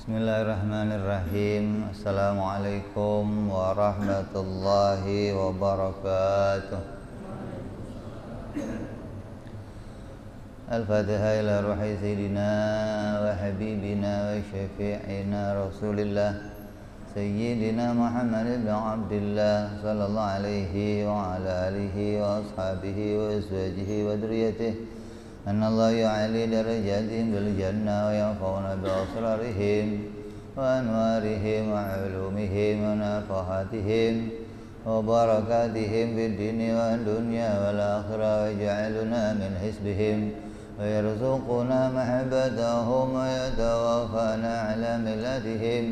Bismillahirrahmanirrahim. Assalamualaikum warahmatullahi wabarakatuh. Al-Fatihah ila ruhi sayyidina wa habibina wa syafi'ina Rasulillah Sayyidina Muhammad ibn Abdillah sallallahu alaihi wa ala alihi wa ashabihi wa azwajihi wa dhurriyyatihi أن الله يعلي درجاتهم بالجنة وينفعنا بأسرارهم وأنوارهم وعلومهم ونفحاتهم وبركاتهم في الدين والدنيا والآخرة ويجعلنا من حزبهم ويرزقنا محبتهم ويتوفانا على ملتهم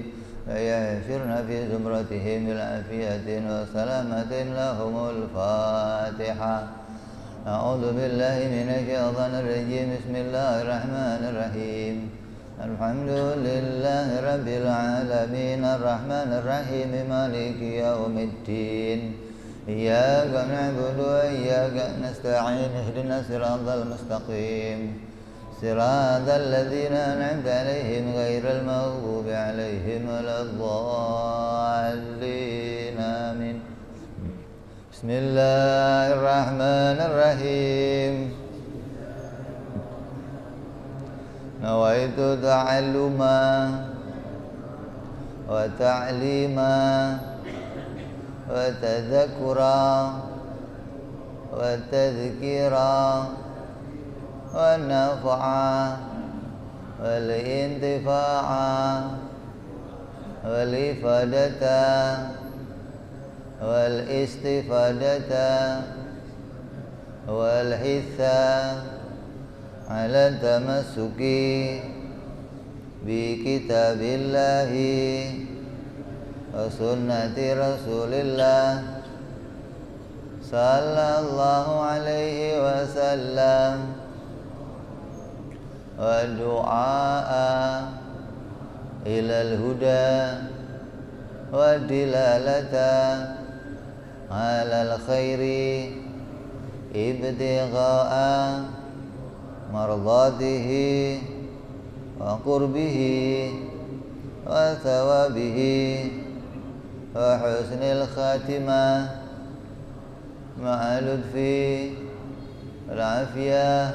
ويحشرنا في زمرتهم بالعافية وسلامة لهم الفاتحة. أعوذ بالله من الشيطان الرجيم. بسم الله الرحمن الرحيم. الحمد لله رب العالمين الرحمن الرحيم مالك يوم الدين إياك نعبد وإياك نستعين اهدنا الصراط المستقيم صراط الذين أنعمت عليهم غير المغضوب عليهم ولا الضالين آمين. Bismillahirrahmanirrahim. Nawaitu ta'alluma wa ta'lima wa tadhakkura wa tadhkira wa nafa'a wal intifa'a wal ifadata wal istifadata wal hitha ala tamassuki bi kitabillahi wa sunnati rasulillah sallallahu alaihi wasallam wa du'a ilal huda wa dilalata alal khairi ibtigha'a mardatihi wa qurbihi wa thawabihi wa husnil khatimah ma'a lutfi wal afiyah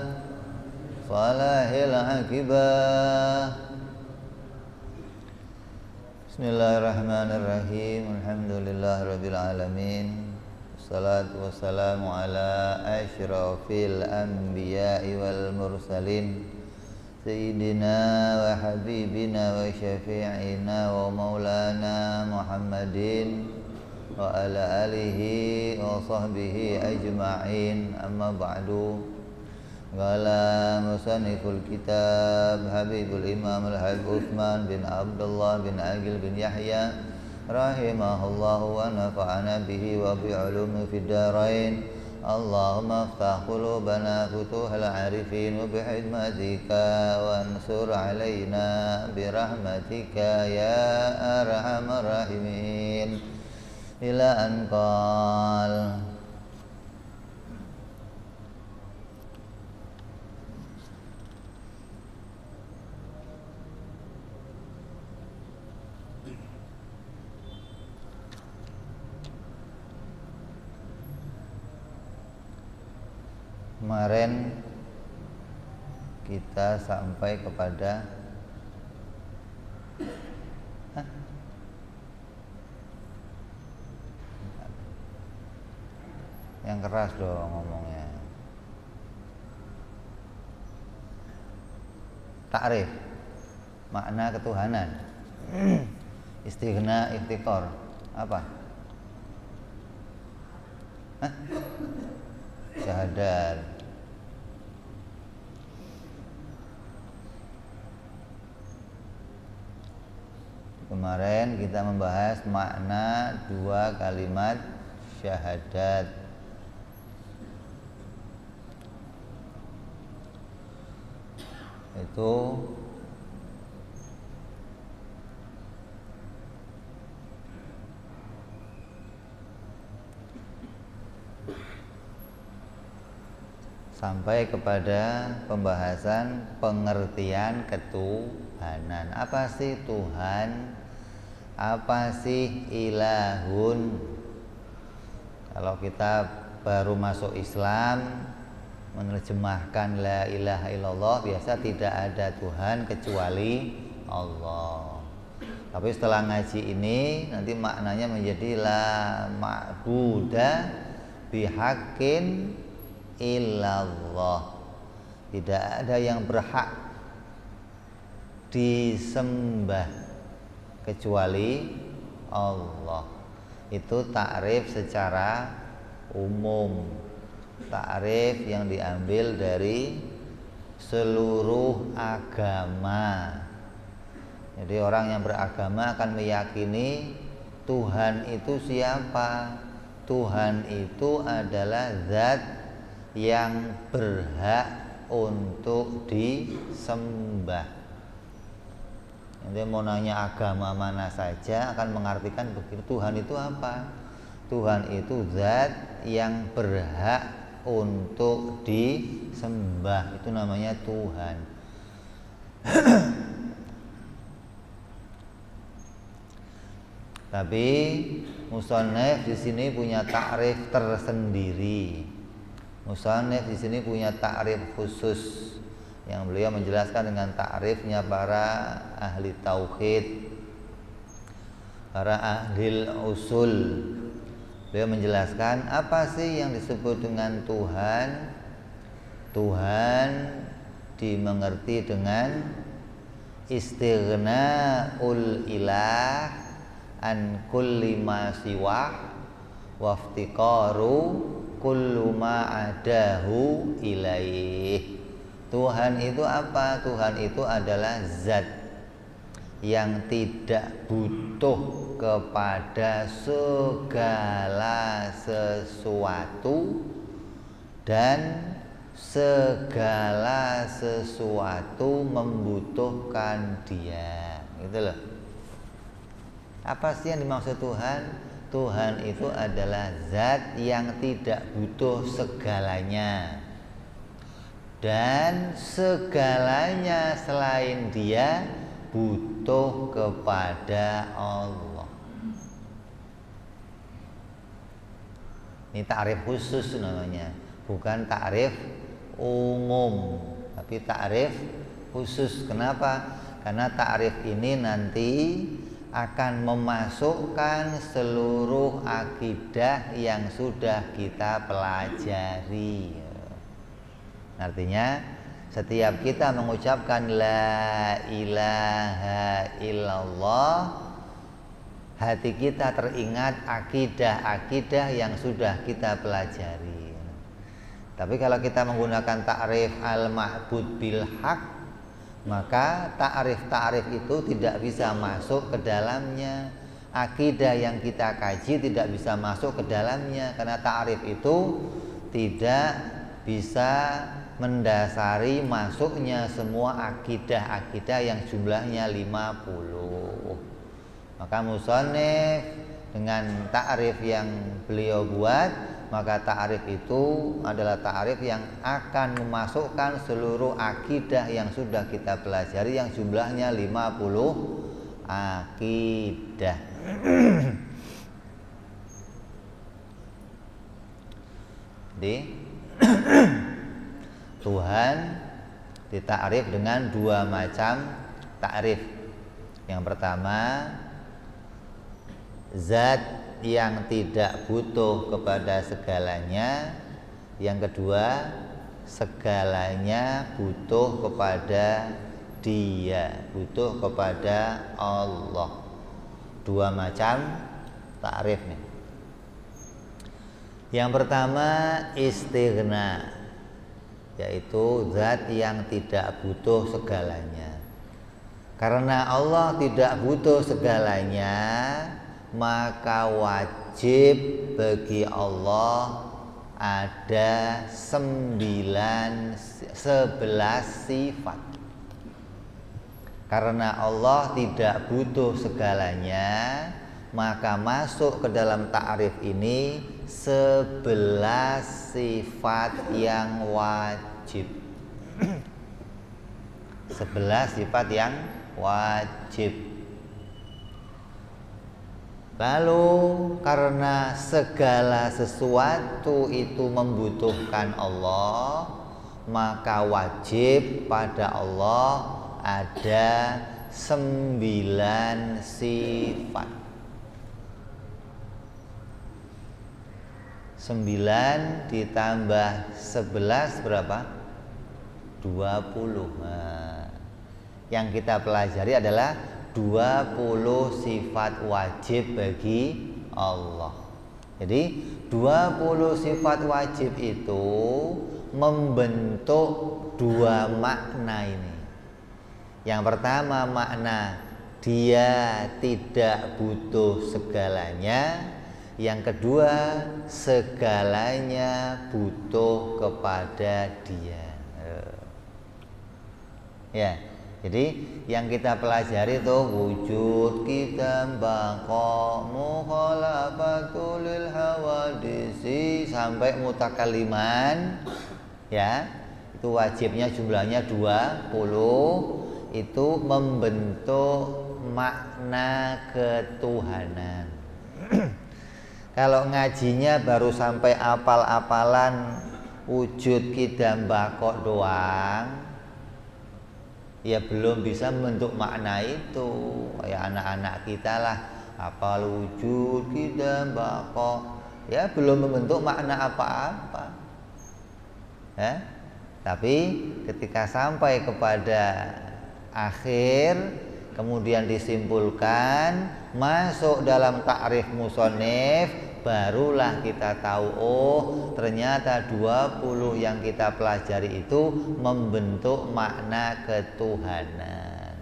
salahil aqibah. Bismillahirrahmanirrahim. Alhamdulillahirabbil alamin. Wassalatu wassalamu ala asyrafil anbiya'i wal mursalin sayyidina wa habibina wa syafi'ina wa maulana Muhammadin wa ala alihi wa sahbihi ajma'in. Amma ba'du. Qala musanniful kitab Habibul Imam Al-Habib Utsman bin Abdullah bin Aqil bin Yahya rahimahullahu wa nafa'ana bihi wa bi ulumi fid darain. Allahumma aftah qulubana futuhal arifin wa bi hikmatika wa ansur alaina bi rahmatika ya arhamar rahimin. Ila an qala kemarin kita sampai kepada yang keras dong ngomongnya. Ta'rif makna ketuhanan. Istighna, iftikor apa? Syahadat. Kemarin kita membahas makna dua kalimat syahadat. Itu sampai kepada pembahasan pengertian ketuhanan. Apa sih Tuhan? Apa sih ilahun? Kalau kita baru masuk Islam, menerjemahkan la ilaha illallah, biasa tidak ada Tuhan kecuali Allah. Tapi setelah ngaji ini nanti maknanya menjadi la ma'buda bihaqqin illallah. Tidak ada yang berhak disembah kecuali Allah. Itu takrif secara umum, takrif yang diambil dari seluruh agama. Jadi orang yang beragama akan meyakini Tuhan itu siapa? Tuhan itu adalah zat yang berhak untuk disembah. Nanti mau nanya agama mana saja akan mengartikan begitu. Tuhan itu apa? Tuhan itu zat yang berhak untuk disembah. Itu namanya Tuhan. Tapi musannif di sini punya takrif tersendiri. Musannif di sini punya takrif khusus yang beliau menjelaskan dengan takrifnya para ahli tauhid, para ahli usul. Beliau menjelaskan apa sih yang disebut dengan Tuhan. Tuhan dimengerti dengan istighna'ul ilah an kulli ma siwah waftiqaru kullu ma adahu ilaih. Tuhan itu apa? Tuhan itu adalah zat yang tidak butuh kepada segala sesuatu dan segala sesuatu membutuhkan Dia. Gitu loh. Apa sih yang dimaksud Tuhan? Tuhan itu adalah zat yang tidak butuh segalanya, dan segalanya selain Dia butuh kepada Allah. Ini takrif khusus namanya, bukan takrif umum, tapi takrif khusus. Kenapa? Karena takrif ini nanti akan memasukkan seluruh akidah yang sudah kita pelajari. Artinya setiap kita mengucapkan la ilaha illallah, hati kita teringat akidah-akidah yang sudah kita pelajari. Tapi kalau kita menggunakan takrif al-ma'bud bil haq, maka ta'rif-ta'rif itu tidak bisa masuk ke dalamnya. Akidah yang kita kaji tidak bisa masuk ke dalamnya, karena ta'rif itu tidak bisa mendasari masuknya semua akidah-akidah yang jumlahnya 50. Maka musannif dengan ta'rif yang beliau buat, maka ta'rif itu adalah ta'rif yang akan memasukkan seluruh akidah yang sudah kita pelajari yang jumlahnya 50 akidah. Jadi Tuhan ditakrif dengan dua macam takrif. Yang pertama, zat yang tidak butuh kepada segalanya. Yang kedua, segalanya butuh kepada Dia, butuh kepada Allah. Dua macam takrif nih. Yang pertama, istighna, yaitu zat yang tidak butuh segalanya. Karena Allah tidak butuh segalanya, maka wajib bagi Allah ada 11 sifat. Karena Allah tidak butuh segalanya, maka masuk ke dalam ta'rif ini 11 sifat yang wajib. 11 sifat yang wajib. Lalu karena segala sesuatu itu membutuhkan Allah, maka wajib pada Allah ada 9 sifat. 9 ditambah 11 berapa? 20. Nah, yang kita pelajari adalah 20 sifat wajib bagi Allah. Jadi 20 sifat wajib itu membentuk 2 makna ini. Yang pertama makna dia tidak butuh segalanya. Yang kedua segalanya butuh kepada dia. Ya, jadi yang kita pelajari itu wujud kita baqa mukhalafatul hawadisi sampai mutakaliman, ya. Itu wajibnya jumlahnya 20. Itu membentuk makna ketuhanan. Kalau ngajinya baru sampai apal-apalan wujud kidam bakok doang, ya belum bisa membentuk makna itu. Kayak anak-anak kita lah, apal wujud kidam bakok, ya belum membentuk makna apa-apa. Ya? Tapi ketika sampai kepada akhir, kemudian disimpulkan, masuk dalam takrif musonif, barulah kita tahu, oh ternyata 20 yang kita pelajari itu membentuk makna ketuhanan.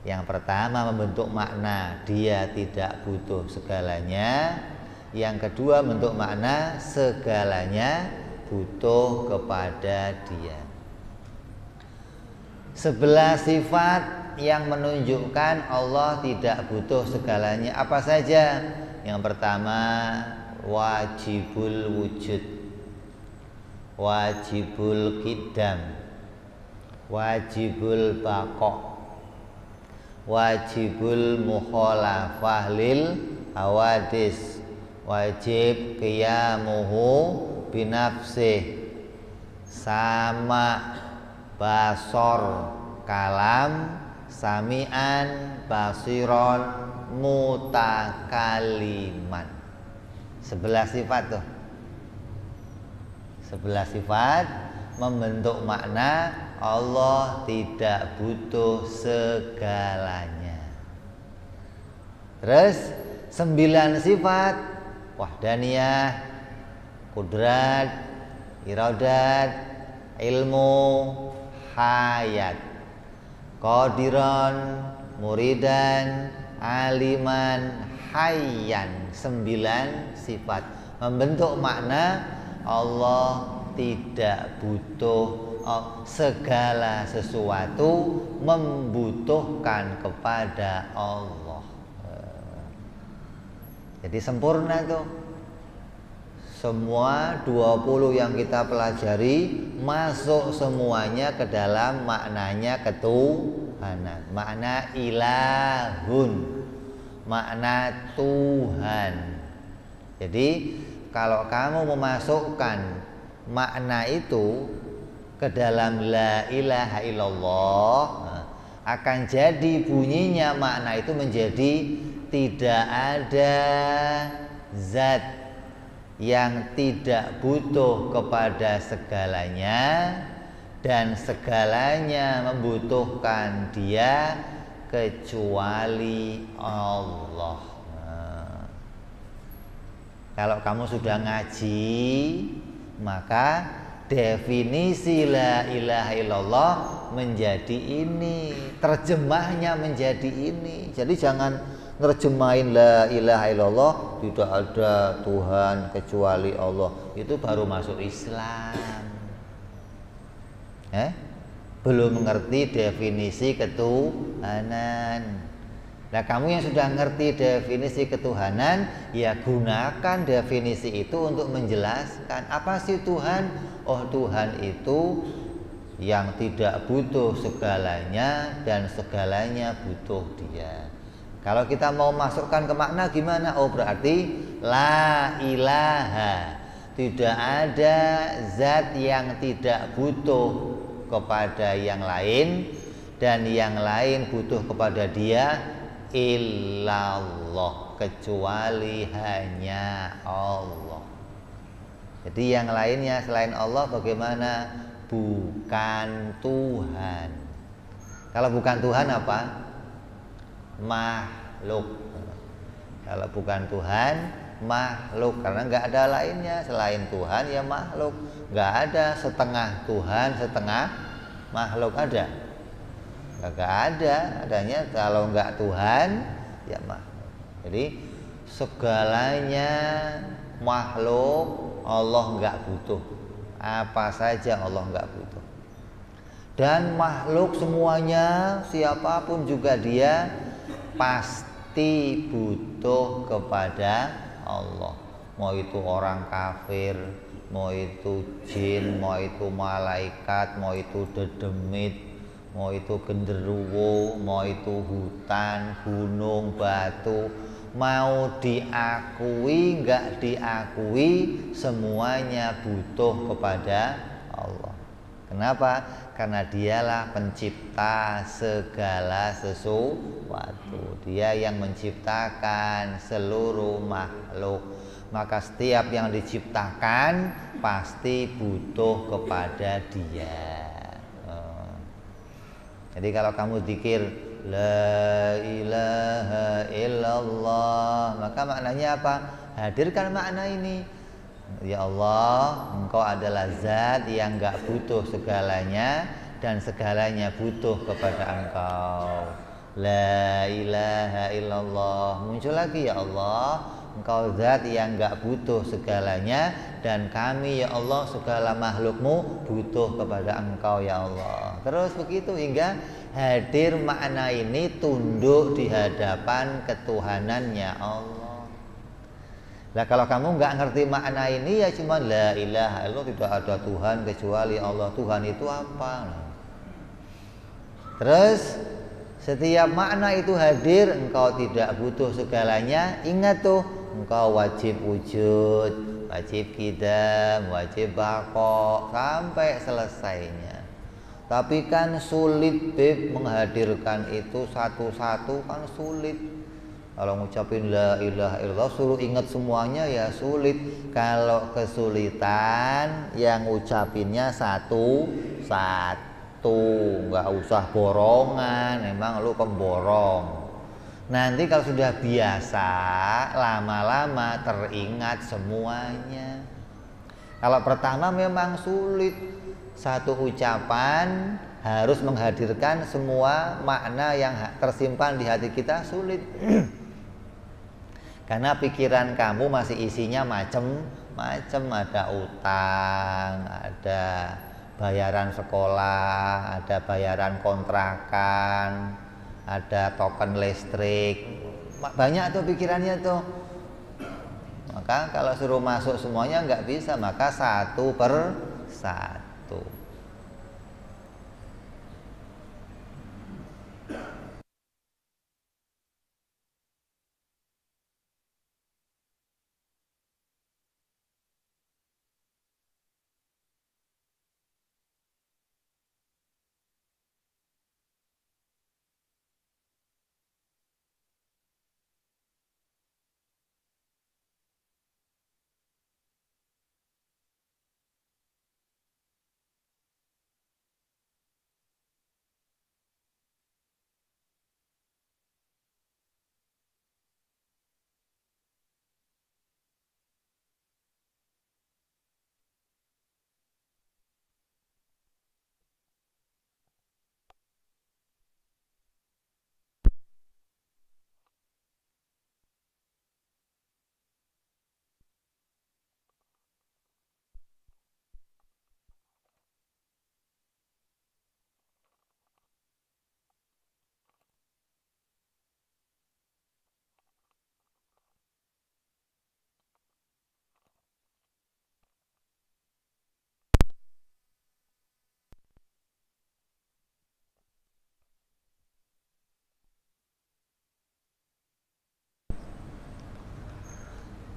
Yang pertama membentuk makna dia tidak butuh segalanya. Yang kedua membentuk makna segalanya butuh kepada dia. 11 sifat yang menunjukkan Allah tidak butuh segalanya. Apa saja? Yang pertama wajibul wujud, wajibul qidam, wajibul baqo, wajibul mukhalafah lil hawadis, wajib qiyamuhu binafsih, sama basor kalam, sami'an basiron mutakaliman. 11 sifat tuh. 11 sifat membentuk makna Allah tidak butuh segalanya. Terus 9 sifat wahdaniyah, kudrat, iradat, ilmu, hayat, qadiran, muridan, aliman, hayyan. 9 sifat membentuk makna Allah tidak butuh segala sesuatu, membutuhkan kepada Allah. Jadi sempurna tuh. Semua 20 yang kita pelajari masuk semuanya ke dalam maknanya ketuhanan. Makna ilahun, makna Tuhan. Jadi kalau kamu memasukkan makna itu ke dalam la ilaha illallah, akan jadi bunyinya makna itu menjadi tidak ada zat yang tidak butuh kepada segalanya dan segalanya membutuhkan dia kecuali Allah. Kalau kamu sudah ngaji, maka definisi la ilaha illallah menjadi ini, terjemahnya menjadi ini. Jadi jangan nerjemahin la ilaha illallah tidak ada Tuhan kecuali Allah, itu baru masuk Islam. Belum mengerti definisi ketuhanan. Nah, kamu yang sudah ngerti definisi ketuhanan, ya gunakan definisi itu untuk menjelaskan apa sih Tuhan. Oh, Tuhan itu yang tidak butuh segalanya dan segalanya butuh Dia. Kalau kita mau masukkan ke makna gimana? Oh, berarti la ilaha, tidak ada zat yang tidak butuh kepada yang lain dan yang lain butuh kepada Dia, illallah, kecuali hanya Allah. Jadi yang lainnya selain Allah bagaimana? Bukan Tuhan. Kalau bukan Tuhan apa? Makhluk. Kalau bukan Tuhan, makhluk. Karena nggak ada lainnya selain Tuhan, ya makhluk. Nggak ada setengah Tuhan, setengah makhluk, ada? Nggak ada. Adanya kalau nggak Tuhan, ya makhluk. Jadi segalanya makhluk, Allah nggak butuh. Apa saja Allah nggak butuh. Dan makhluk semuanya, siapapun juga dia pasti butuh kepada Allah. Mau itu orang kafir, mau itu jin, mau itu malaikat, mau itu dedemit, mau itu genderuwo, mau itu hutan, gunung, batu, mau diakui nggak diakui, semuanya butuh kepada Allah. Kenapa? Karena Dialah pencipta segala sesuatu. Dia yang menciptakan seluruh makhluk. Maka setiap yang diciptakan pasti butuh kepada Dia. Jadi kalau kamu zikir la ilaha illallah, maka maknanya apa? Hadirkan makna ini. Ya Allah, Engkau adalah zat yang gak butuh segalanya dan segalanya butuh kepada Engkau. La ilaha illallah. Muncul lagi, ya Allah, Engkau zat yang gak butuh segalanya dan kami, ya Allah, segala makhlukmu butuh kepada Engkau, ya Allah. Terus begitu hingga hadir makna ini tunduk di hadapan ketuhanannya Allah. Nah, kalau kamu nggak ngerti makna ini, ya cuma la ilaha illallah, tidak ada Tuhan kecuali Allah. Tuhan itu apa? Terus setiap makna itu hadir, engkau tidak butuh segalanya. Ingat tuh, engkau wajib wujud, wajib qidam, wajib baqa sampai selesainya. Tapi kan sulit, Beb, menghadirkan itu satu-satu kan sulit. Kalau ngucapin la ilaha illallah suruh ingat semuanya ya sulit. Kalau kesulitan yang ngucapinnya satu-satu, nggak usah borongan, emang lu pemborong. Nanti kalau sudah biasa, lama-lama teringat semuanya. Kalau pertama memang sulit, satu ucapan harus menghadirkan semua makna yang tersimpan di hati kita, sulit. Karena pikiran kamu masih isinya macem-macem, ada utang, ada bayaran sekolah, ada bayaran kontrakan, ada token listrik, banyak tuh pikirannya tuh. Maka kalau suruh masuk semuanya nggak bisa, maka satu per satu.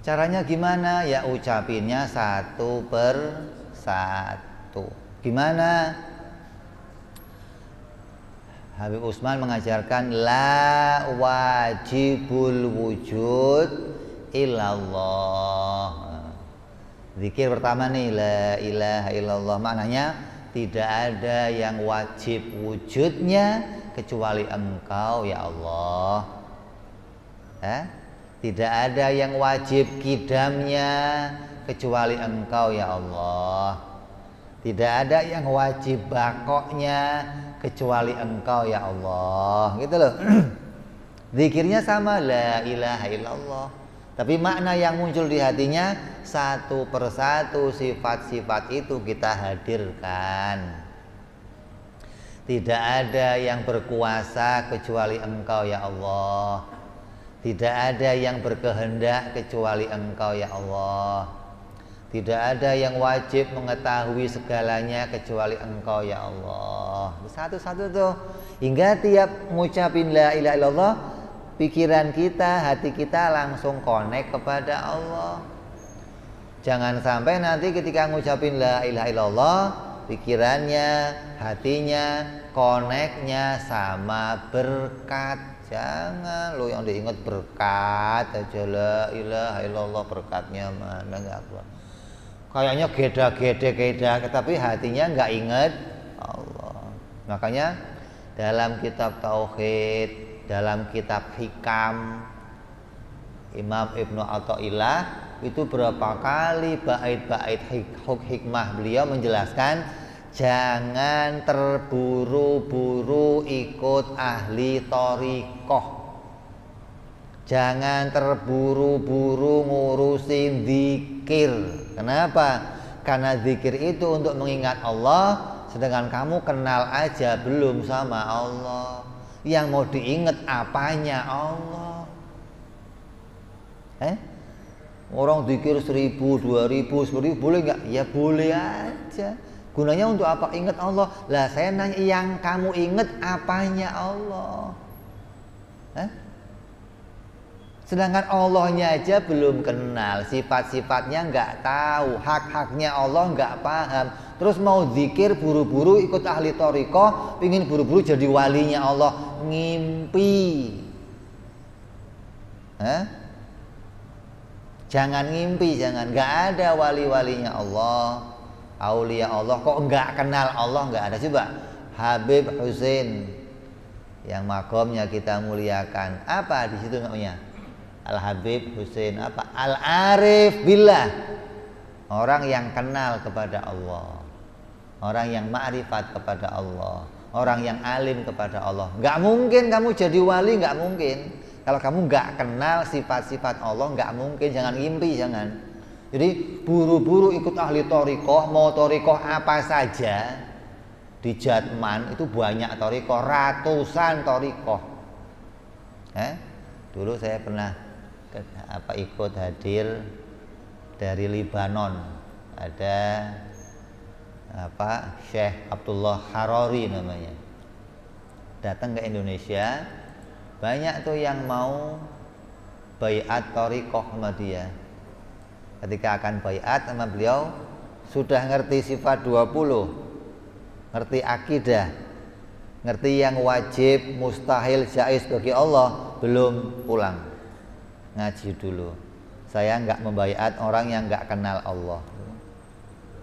Caranya gimana? Ya ucapinnya satu per satu. Gimana? Habib Utsman mengajarkan la wajibul wujud illallah. Zikir pertama nih, la ilaha illallah, maknanya tidak ada yang wajib wujudnya kecuali Engkau ya Allah. Tidak ada yang wajib kidamnya kecuali Engkau ya Allah. Tidak ada yang wajib bakoknya kecuali Engkau ya Allah. Gitu loh. Zikirnya sama, la ilaha illallah. Tapi makna yang muncul di hatinya satu persatu sifat-sifat itu kita hadirkan. Tidak ada yang berkuasa kecuali Engkau ya Allah. Tidak ada yang berkehendak kecuali Engkau ya Allah. Tidak ada yang wajib mengetahui segalanya kecuali Engkau ya Allah. Satu-satu tuh. Hingga tiap ngucapin la ilaha illallah, pikiran kita, hati kita langsung connect kepada Allah. Jangan sampai nanti ketika ngucapin la ilaha illallah, pikirannya, hatinya, connectnya sama berkat. Jangan lo yang diingat berkat aja, la ilaha illallah, berkatnya mana nggak keluar. Kayaknya geda, tapi hatinya nggak ingat Allah. Makanya dalam kitab Tauhid, dalam kitab Hikam, Imam Ibnu Athaillah itu berapa kali bait-bait hikmah beliau menjelaskan jangan terburu-buru ikut ahli thariqah. Jangan terburu-buru ngurusin zikir. Kenapa? Karena zikir itu untuk mengingat Allah, sedangkan kamu kenal aja belum sama Allah. Yang mau diingat apanya Allah? Orang zikir 1000, 2000, 10.000 boleh nggak? Ya boleh aja. Gunanya untuk apa? Ingat Allah. Lah saya nanya, yang kamu ingat apanya Allah? Sedangkan Allahnya aja belum kenal, sifat-sifatnya nggak tahu, hak-haknya Allah nggak paham. Terus mau zikir buru-buru ikut ahli thariqah, pingin buru-buru jadi walinya Allah, ngimpi. Jangan ngimpi, jangan. Nggak ada wali-walinya Allah, aulia Allah. Kok nggak kenal Allah? Nggak ada. Coba Habib Husain yang makomnya kita muliakan, apa di situ namanya? Al-Habib Husain apa? Al-Arif Billah. Orang yang kenal kepada Allah, orang yang ma'rifat kepada Allah, orang yang alim kepada Allah. Nggak mungkin kamu jadi wali, nggak mungkin. Kalau kamu nggak kenal sifat-sifat Allah, nggak mungkin. Jangan ngimpi, jangan. Jadi buru-buru ikut ahli thariqah, mau thariqah apa saja. Di Jatman itu banyak thariqah, ratusan thariqah. Dulu saya pernah ikut hadir dari Libanon, ada Syekh Abdullah Harari namanya, datang ke Indonesia. Banyak tuh yang mau baiat thariqah sama dia. Ketika akan baiat sama beliau sudah ngerti sifat 20, ngerti akidah, ngerti yang wajib, mustahil, jaiz bagi Allah, belum pulang. Ngaji dulu. Saya nggak membaiat orang yang nggak kenal Allah.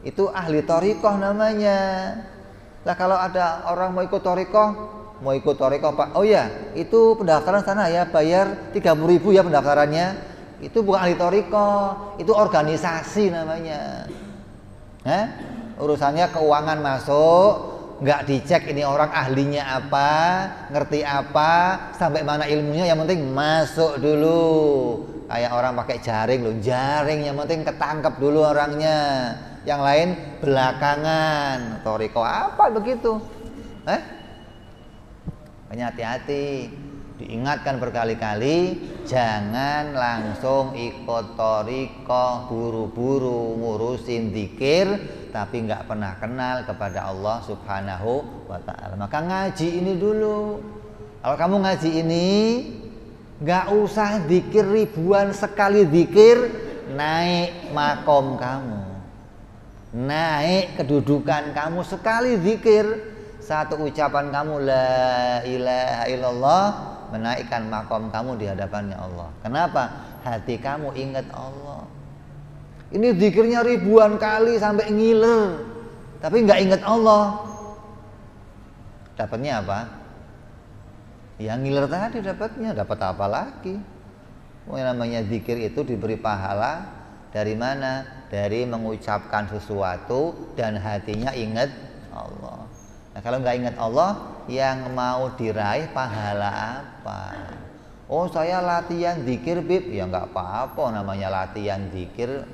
Itu ahli thariqah namanya. Lah kalau ada orang mau ikut thariqah Pak, oh ya itu pendaftaran sana ya, bayar 30.000 ya pendaftarannya. Itu bukan ahli thariqah, itu organisasi namanya. Urusannya keuangan masuk, nggak dicek ini orang ahlinya apa, ngerti apa, sampai mana ilmunya, yang penting masuk dulu. Kayak orang pakai jaring loh, jaring yang penting ketangkep dulu orangnya, yang lain belakangan. Thariqah apa begitu? Makanya hati-hati, diingatkan berkali-kali, jangan langsung ikut thariqah, buru-buru ngurusin zikir tapi nggak pernah kenal kepada Allah Subhanahu wa ta'ala. Maka ngaji ini dulu. Kalau kamu ngaji ini, nggak usah zikir ribuan, sekali zikir naik makom kamu, naik kedudukan kamu. Sekali zikir, satu ucapan kamu la ilaha illallah, menaikkan makom kamu di hadapannya Allah. Kenapa? Hati kamu ingat Allah. Ini zikirnya ribuan kali sampai ngiler, tapi nggak ingat Allah. Dapatnya apa? Yang ngiler tadi dapatnya. Dapat apa lagi? Yang namanya zikir itu diberi pahala dari mana? Dari mengucapkan sesuatu dan hatinya ingat Allah. Nah, kalau nggak ingat Allah, yang mau diraih pahala apa? Oh, saya latihan zikir, Bib. Ya nggak apa-apa, namanya latihan zikir.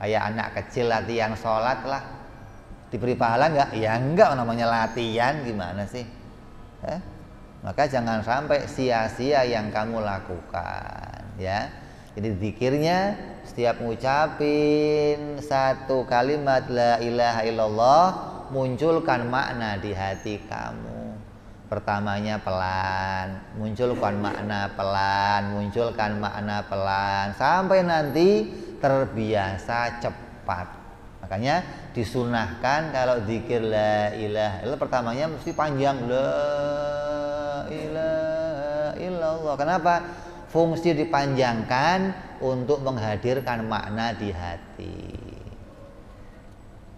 Kayak anak kecil latihan sholat lah. Diberi pahala nggak? Ya enggak, namanya latihan, gimana sih? Maka jangan sampai sia-sia yang kamu lakukan, ya. Jadi zikirnya setiap ngucapin satu kalimat la ilaha illallah, munculkan makna di hati kamu. Pertamanya pelan, munculkan makna pelan, munculkan makna pelan, sampai nanti terbiasa cepat. Makanya disunahkan kalau zikir la ilaha illallah, pertamanya mesti panjang, la ilaha illallah. Kenapa? Fungsi dipanjangkan untuk menghadirkan makna di hati.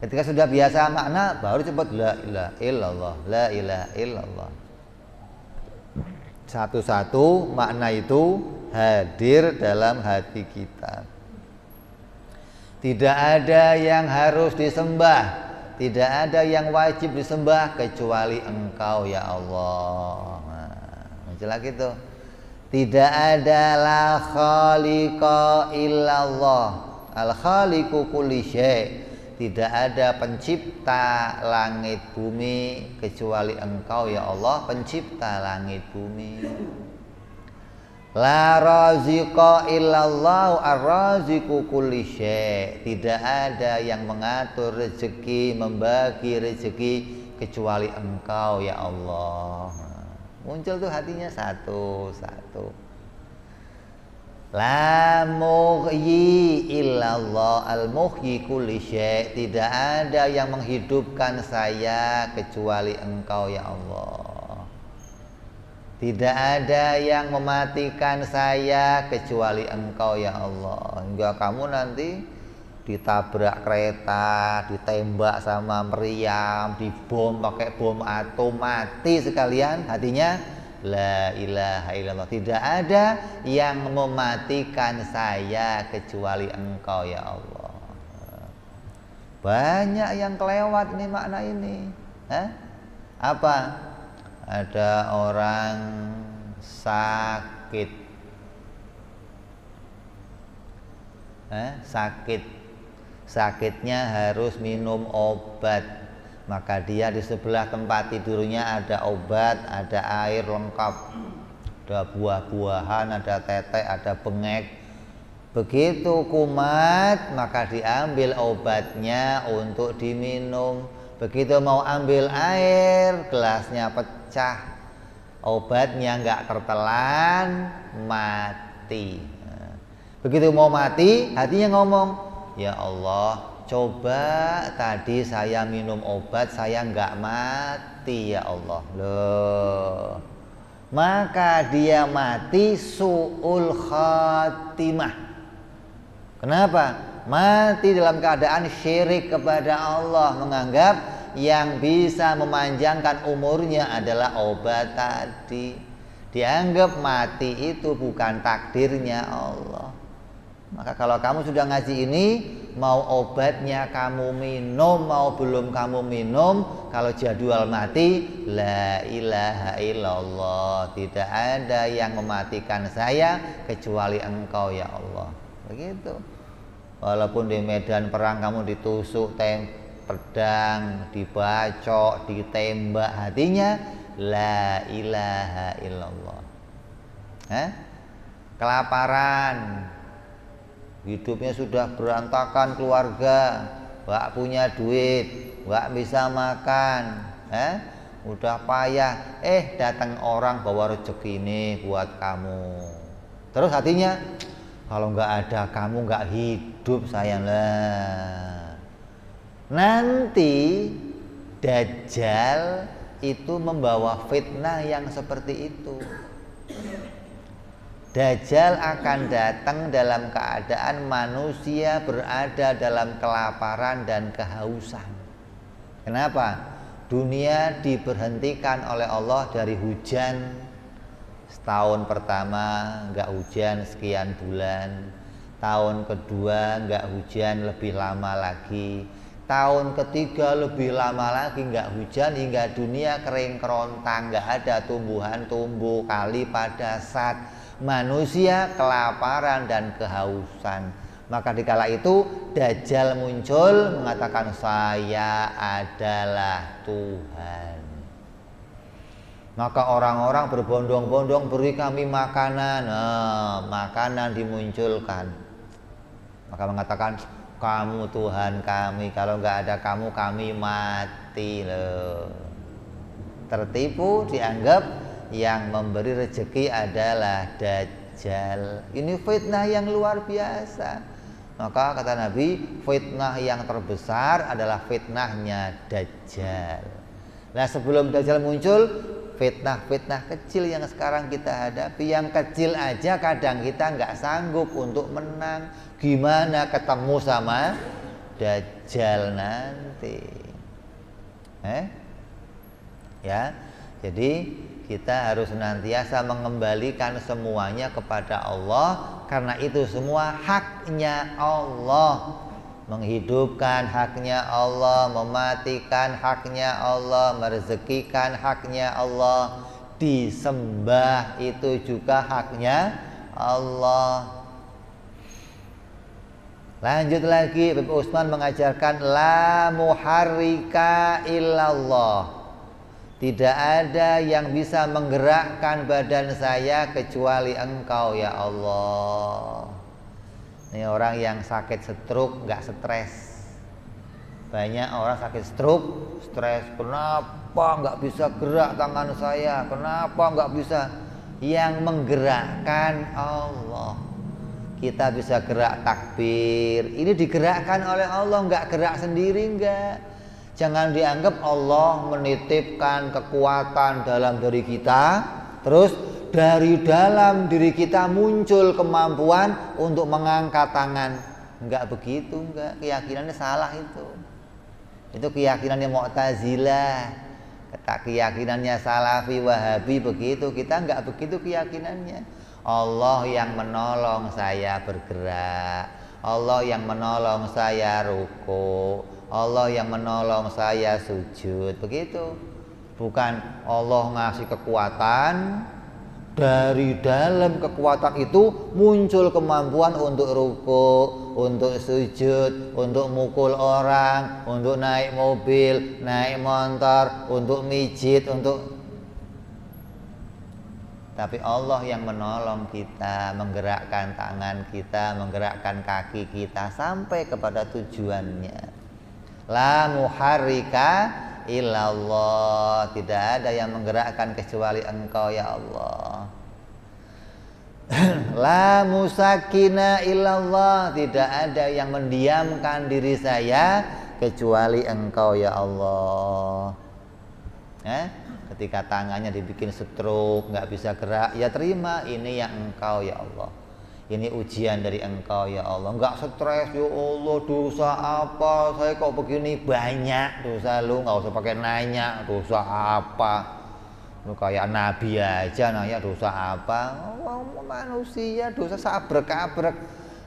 Ketika sudah biasa makna, baru cepat la ilaha illallah, la ilaha illallah. Satu-satu makna itu hadir dalam hati kita. Tidak ada yang harus disembah, tidak ada yang wajib disembah kecuali Engkau ya Allah. Nah, jelas gitu. Tidak ada la khaliqa illallah, al khaliqu kulli syai'. Tidak ada pencipta langit bumi kecuali Engkau ya Allah, pencipta langit bumi. La raziqa illallah ar-raziqu kulli syai'. Tidak ada yang mengatur rezeki, membagi rezeki kecuali Engkau ya Allah. Muncul tuh hatinya satu-satu. La muhyi illallah al-muhyi kulli syai'. Tidak ada yang menghidupkan saya kecuali Engkau ya Allah. Tidak ada yang mematikan saya kecuali Engkau ya Allah. Hingga kamu nanti ditabrak kereta, ditembak sama meriam, dibom pakai bom atom, mati sekalian, hatinya la ilaha illallah. Tidak ada yang mematikan saya kecuali Engkau ya Allah. Banyak yang kelewat nih makna ini. Apa? Ada orang sakit, sakitnya harus minum obat. Maka dia di sebelah tempat tidurnya ada obat, ada air lengkap, ada buah-buahan, ada tetek, ada bengek. Begitu kumat, maka diambil obatnya untuk diminum. Begitu mau ambil air, gelasnya pecah, obatnya nggak tertelan, mati. Begitu mau mati, hatinya ngomong, ya Allah, coba tadi saya minum obat, saya nggak mati ya Allah. Loh, maka dia mati su'ul khatimah. Kenapa? Mati dalam keadaan syirik kepada Allah, menganggap yang bisa memanjangkan umurnya adalah obat tadi. Dianggap mati itu bukan takdirnya Allah. Maka kalau kamu sudah ngaji ini, mau obatnya kamu minum, mau belum kamu minum, kalau jadwal mati, la ilaha illallah, tidak ada yang mematikan saya kecuali Engkau ya Allah. Begitu. Walaupun di medan perang kamu ditusuk pedang, dibacok, ditembak, hatinya la ilaha illallah. Kelaparan, hidupnya sudah berantakan keluarga, nggak punya duit, nggak bisa makan, udah payah, datang orang bawa rezeki ini buat kamu. Terus hatinya Kalau nggak ada kamu nggak hidup saya lah. Nanti Dajjal itu membawa fitnah yang seperti itu. Dajjal akan datang dalam keadaan manusia berada dalam kelaparan dan kehausan. Kenapa? Dunia diberhentikan oleh Allah dari hujan. Setahun pertama nggak hujan sekian bulan. Tahun kedua nggak hujan lebih lama lagi. Tahun ketiga lebih lama lagi nggak hujan hingga dunia kering kerontang, nggak ada tumbuhan tumbuh kali pada saat manusia kelaparan dan kehausan. Maka dikala itu Dajjal muncul mengatakan saya adalah Tuhan. Maka orang-orang berbondong-bondong beri kami makanan. Makanan dimunculkan. Maka mengatakan kamu Tuhan kami, kalau nggak ada kamu kami mati loh. Tertipu, dianggap yang memberi rezeki adalah Dajjal. Ini fitnah yang luar biasa. Maka kata Nabi, fitnah yang terbesar adalah fitnahnya Dajjal. Nah sebelum Dajjal muncul, fitnah-fitnah kecil yang sekarang kita hadapi, yang kecil aja kadang kita nggak sanggup untuk menang. Gimana ketemu sama Dajjal nanti? Ya, jadi kita harus senantiasa mengembalikan semuanya kepada Allah, karena itu semua haknya Allah. Menghidupkan haknya Allah, mematikan haknya Allah, merezekikan haknya Allah, disembah itu juga haknya Allah. Lanjut lagi, Habib Utsman mengajarkan la muharrika illallah. Tidak ada yang bisa menggerakkan badan saya kecuali Engkau ya Allah. Ini orang yang sakit stroke nggak stres. Banyak orang sakit stroke, stres. Kenapa nggak bisa gerak tangan saya? Kenapa nggak bisa? Yang menggerakkan Allah. Kita bisa gerak takbir. Ini digerakkan oleh Allah, nggak gerak sendiri nggak. Jangan dianggap Allah menitipkan kekuatan dalam diri kita, terus dari dalam diri kita muncul kemampuan untuk mengangkat tangan. Enggak begitu, enggak. Keyakinannya salah itu. Itu keyakinannya Mu'tazilah. Kata keyakinannya Salafi, Wahabi begitu. Kita enggak begitu keyakinannya. Allah yang menolong saya bergerak. Allah yang menolong saya ruku. Allah yang menolong saya sujud. Begitu. Bukan Allah ngasih kekuatan, dari dalam kekuatan itu muncul kemampuan untuk ruku, untuk sujud, untuk mukul orang, untuk naik mobil, naik motor, untuk mijit, untuk. Tapi Allah yang menolong kita, menggerakkan tangan kita, menggerakkan kaki kita sampai kepada tujuannya. La muharrika illallah. Tidak ada yang menggerakkan kecuali Engkau ya Allah. La musakina illallah. Tidak ada yang mendiamkan diri saya kecuali Engkau ya Allah. Ketika tangannya dibikin stroke, nggak bisa gerak, ya terima, ini yang Engkau ya Allah. Ini ujian dari Engkau ya Allah. Nggak stres, ya Allah, dosa apa saya kok begini, banyak dosa lu, nggak usah pakai nanya dosa apa. Lu kayak nabi aja nanya dosa apa. Manusia dosa sabrek-abrek.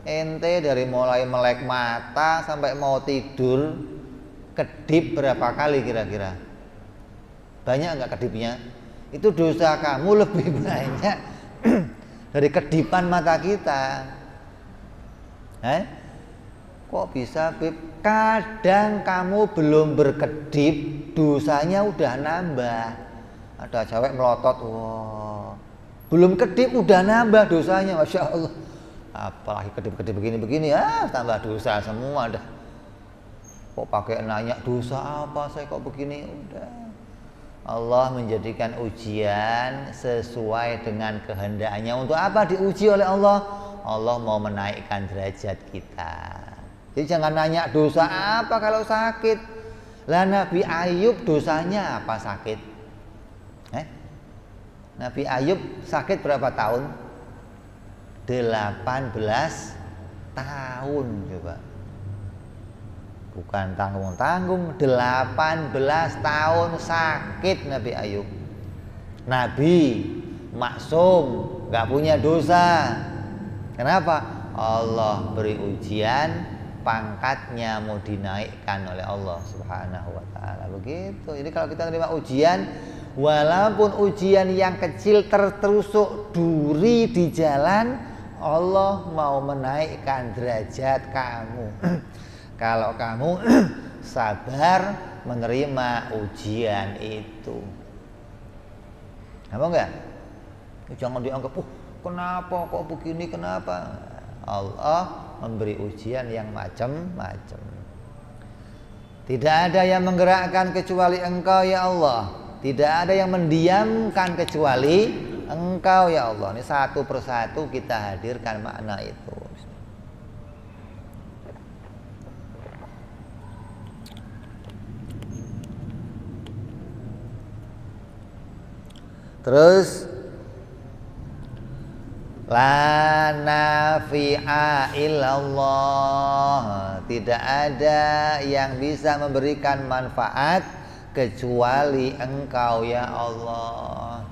Ente dari mulai melek mata sampai mau tidur kedip berapa kali kira-kira? Banyak nggak kedipnya? Itu dosa kamu lebih banyak dari kedipan mata kita. Kok bisa, Beb? Kadang kamu belum berkedip, dosanya udah nambah. Ada cewek melotot, wah, belum kedip udah nambah dosanya, masya Allah. Apalagi kedip-kedip begini-begini, tambah dosa semua dah. Kok pakai nanya dosa apa saya kok begini? Udah. Allah menjadikan ujian sesuai dengan kehendaknya. Untuk apa diuji oleh Allah? Allah mau menaikkan derajat kita. Jadi jangan nanya dosa apa kalau sakit. Lah Nabi Ayub dosanya apa sakit? Nabi Ayub sakit berapa tahun? 18 tahun coba. Bukan tanggung-tanggung, 18 tahun sakit Nabi Ayub. Nabi maksum, gak punya dosa. Kenapa? Allah beri ujian, pangkatnya mau dinaikkan oleh Allah Subhanahu wa taala. Begitu. Jadi kalau kita terima ujian, walaupun ujian yang kecil tertusuk duri di jalan, Allah mau menaikkan derajat kamu. Kalau kamu sabar menerima ujian itu. Apa enggak? Jangan dianggap, kenapa kok begini, kenapa? Allah memberi ujian yang macam-macam. Tidak ada yang menggerakkan kecuali Engkau ya Allah. Tidak ada yang mendiamkan kecuali Engkau ya Allah. Ini satu persatu kita hadirkan makna itu. Terus la nafi'a illallah, tidak ada yang bisa memberikan manfaat kecuali Engkau ya Allah.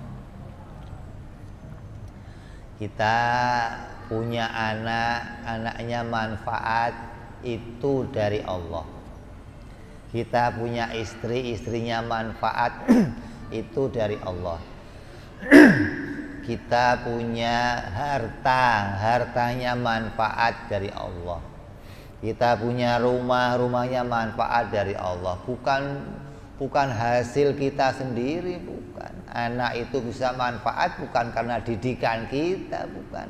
Kita punya anak, anaknya manfaat itu dari Allah. Kita punya istri, istrinya manfaat itu dari Allah. Kita punya harta, hartanya manfaat dari Allah. Kita punya rumah, rumahnya manfaat dari Allah. Bukan hasil kita sendiri, bukan. Anak itu bisa manfaat bukan karena didikan kita, bukan.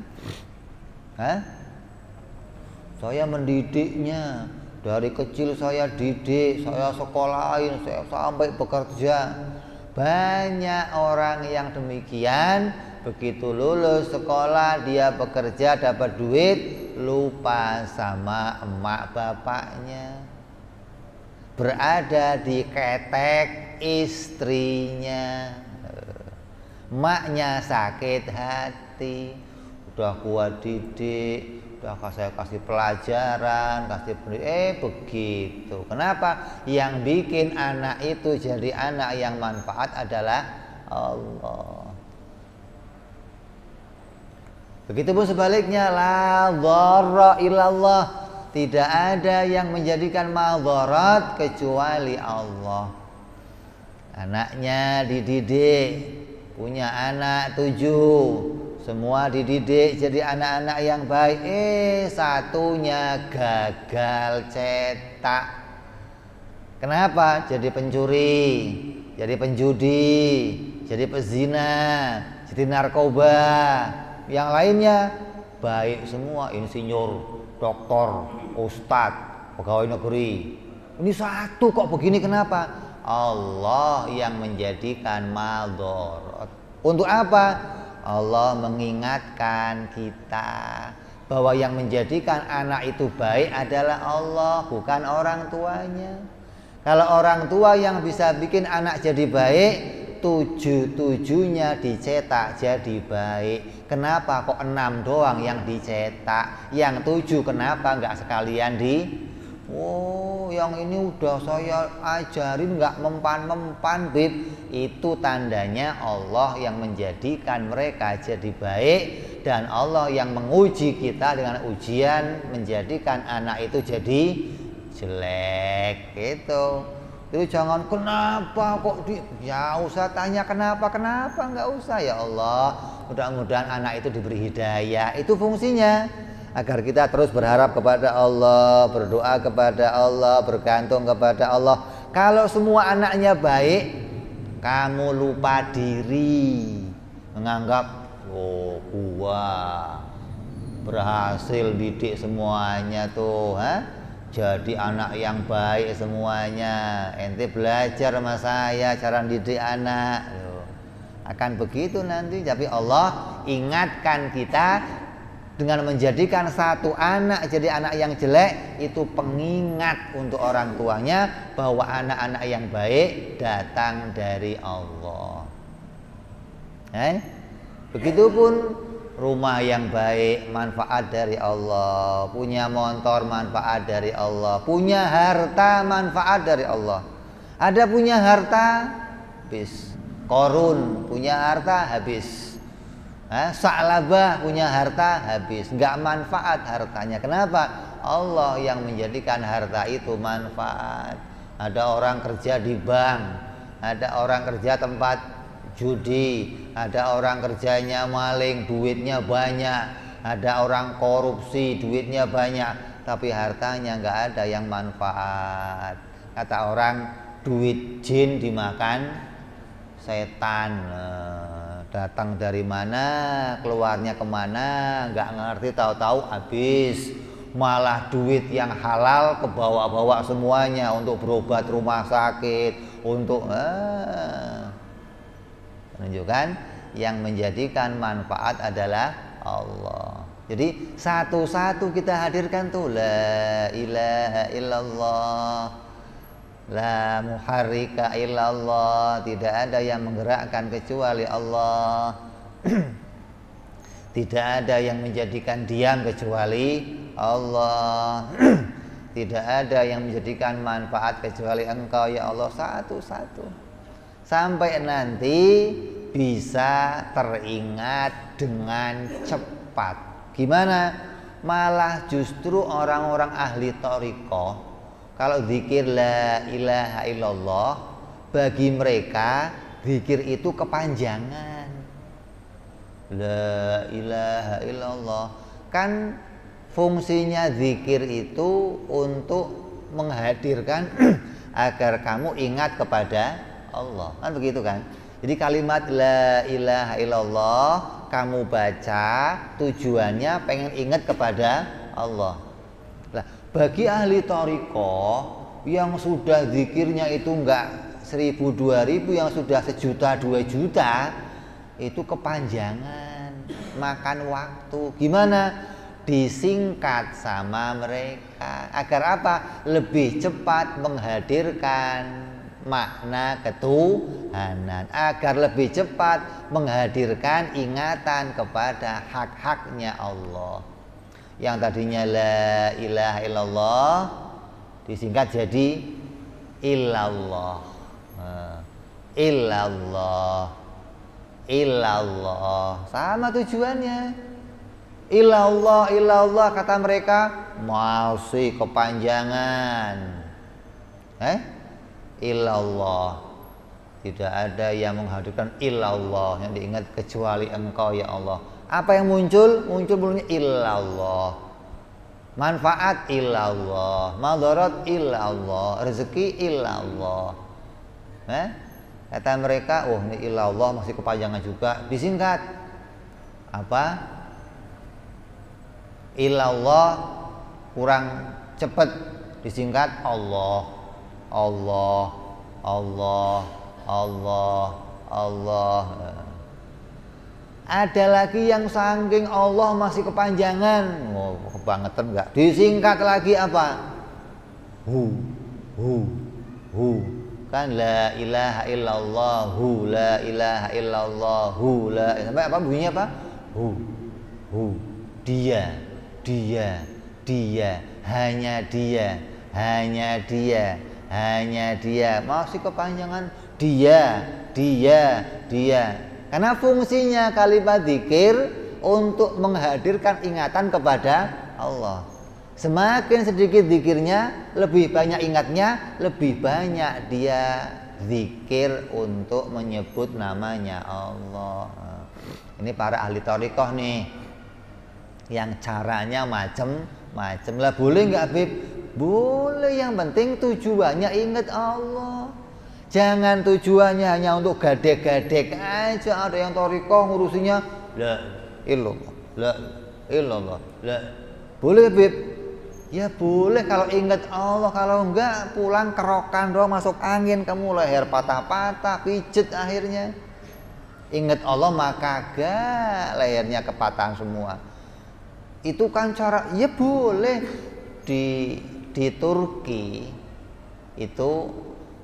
Saya mendidiknya, dari kecil saya didik, saya sekolahin, saya sampai bekerja. Banyak orang yang demikian, begitu lulus sekolah dia bekerja dapat duit, lupa sama emak bapaknya, berada di ketek istrinya. Emaknya sakit hati, udah kuat didik, udah saya kasih pelajaran, kasih begitu. Kenapa? Yang bikin anak itu jadi anak yang manfaat adalah Allah. Begitupun sebaliknya, la dharra illallah, tidak ada yang menjadikan madarat kecuali Allah. Anaknya dididik, punya anak 7, semua dididik jadi anak-anak yang baik. Satunya gagal cetak. Kenapa? Jadi pencuri, jadi penjudi, jadi pezina, jadi narkoba. Yang lainnya baik semua, insinyur, doktor, ustadz, pegawai negeri. Ini satu kok begini, kenapa? Allah yang menjadikan madarat. Untuk apa? Allah mengingatkan kita bahwa yang menjadikan anak itu baik adalah Allah, bukan orang tuanya. Kalau orang tua yang bisa bikin anak jadi baik, 7-7-nya dicetak jadi baik. Kenapa kok 6 doang yang dicetak? Yang 7 kenapa nggak sekalian yang ini udah saya ajarin nggak mempan-mempan, Bib. Itu tandanya Allah yang menjadikan mereka jadi baik, dan Allah yang menguji kita dengan ujian menjadikan anak itu jadi jelek gitu. Jadi jangan kenapa kok ya usah tanya kenapa nggak usah ya Allah. Mudah-mudahan anak itu diberi hidayah. Itu fungsinya agar kita terus berharap kepada Allah, berdoa kepada Allah, bergantung kepada Allah. Kalau semua anaknya baik, kamu lupa diri, menganggap gua berhasil didik semuanya tuh, jadi anak yang baik semuanya. Ente belajar sama saya cara didik anak. Akan begitu nanti. Tapi Allah ingatkan kita, dengan menjadikan satu anak jadi anak yang jelek, itu pengingat untuk orang tuanya bahwa anak-anak yang baik datang dari Allah. Begitupun rumah yang baik manfaat dari Allah, punya motor manfaat dari Allah, punya harta manfaat dari Allah. Ada punya harta habis, Korun punya harta habis, Sa'labah punya harta habis, nggak manfaat hartanya. Kenapa? Allah yang menjadikan harta itu manfaat. Ada orang kerja di bank, ada orang kerja tempat judi, ada orang kerjanya maling, duitnya banyak, ada orang korupsi, duitnya banyak, tapi hartanya nggak ada yang manfaat. Kata orang, duit jin dimakan setan, datang dari mana, keluarnya kemana, nggak ngerti, tahu-tahu habis. Malah duit yang halal kebawa-bawa semuanya untuk berobat rumah sakit, untuk menunjukkan yang menjadikan manfaat adalah Allah. Jadi satu-satu kita hadirkan tuh la ilaha illallah, la muharrika illallah, tidak ada yang menggerakkan kecuali Allah. Tidak ada yang menjadikan diam kecuali Allah. Tidak ada yang menjadikan manfaat kecuali Engkau ya Allah, satu-satu. Sampai nanti bisa teringat dengan cepat. Gimana? Malah justru orang-orang ahli thariqah, kalau zikir la ilaha illallah, bagi mereka zikir itu kepanjangan. La ilaha illallah, kan fungsinya zikir itu untuk menghadirkan agar kamu ingat kepada Allah, kan begitu kan? Jadi kalimat la ilaha illallah kamu baca tujuannya pengen ingat kepada Allah. Nah, bagi ahli thariqah yang sudah zikirnya itu enggak 1000 2000, yang sudah 1 juta 2 juta, itu kepanjangan, makan waktu. Gimana? Disingkat sama mereka agar apa? Lebih cepat menghadirkan makna ketuhanan, agar lebih cepat menghadirkan ingatan kepada hak-haknya Allah. Yang tadinya la ilaha illallah disingkat jadi illallah. Illallah, illallah, sama tujuannya. Illallah, illallah kata mereka masih kepanjangan. Illallah, tidak ada yang menghadirkan illallah yang diingat kecuali Engkau ya Allah. Apa yang muncul? Muncul mulanya illallah. Manfaat illallah, madarat illallah, rezeki illallah. Kata mereka, oh ini illallah masih kepanjangan juga, disingkat apa? Illallah kurang cepat, disingkat Allah. Allah, Allah, Allah, Allah. Ada lagi yang saking Allah masih kepanjangan, oh, kebangetan enggak? Disingkat lagi apa? Hu. Kan la ilaha illallah, la ilaha illallah, la. Sampai apa bunyinya apa? Hu. Dia, hanya dia, hanya dia, hanya dia, masih kepanjangan dia. Karena fungsinya kalimat zikir untuk menghadirkan ingatan kepada Allah. Semakin sedikit zikirnya, lebih banyak ingatnya, lebih banyak dia zikir untuk menyebut namanya Allah. Ini para ahli thariqah nih, yang caranya macam-macam lah. Boleh nggak Habib? Boleh, yang penting tujuannya ingat Allah. Jangan tujuannya hanya untuk gadek-gadek aja. Ada yang thariqah ngurusinya la illallah, la illallah, la. Boleh Habib? Ya boleh kalau ingat Allah. Kalau enggak pulang kerokan doang, masuk angin, kamu leher patah-patah, pijet akhirnya. Ingat Allah maka kagak lehernya kepatahan semua. Itu kan cara, ya boleh. Di Turki itu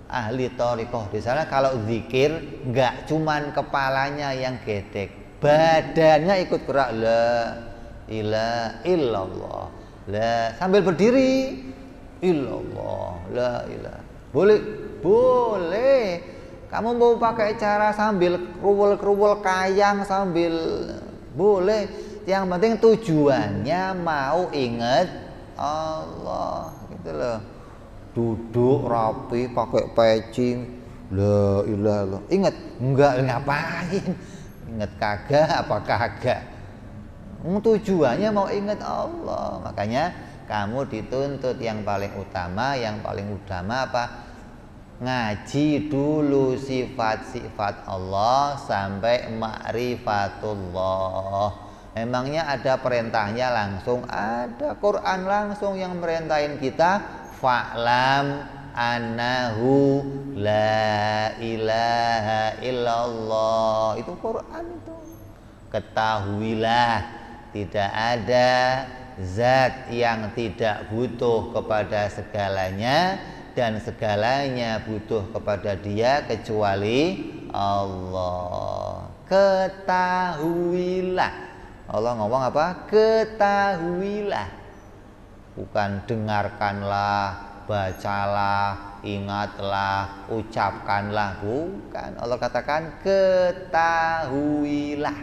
ahli thariqah di sana kalau zikir nggak cuman kepalanya yang gedek, badannya ikut gerak, la ilaha illallah, la sambil berdiri, illallah, la ilaha. Boleh, boleh. Kamu mau pakai cara sambil keruwel-keruwel kayang sambil, boleh. Yang penting tujuannya mau inget Allah gitu loh. Duduk rapi pakai peci, la ilaha illallah. Ingat enggak, ngapain? Ingat kagak apa kagak? Tujuannya mau ingat Allah. Makanya kamu dituntut yang paling utama apa? Ngaji dulu sifat-sifat Allah sampai ma'rifatullah. Emangnya ada perintahnya langsung? Ada Quran langsung yang merintahin kita, fa'lam annahu la ilaha illallah. Itu Quran itu. Ketahuilah tidak ada zat yang tidak butuh kepada segalanya dan segalanya butuh kepada Dia kecuali Allah. Ketahuilah. Allah ngomong apa? Ketahuilah. Bukan dengarkanlah, bacalah, ingatlah, ucapkanlah. Bukan. Allah katakan ketahuilah.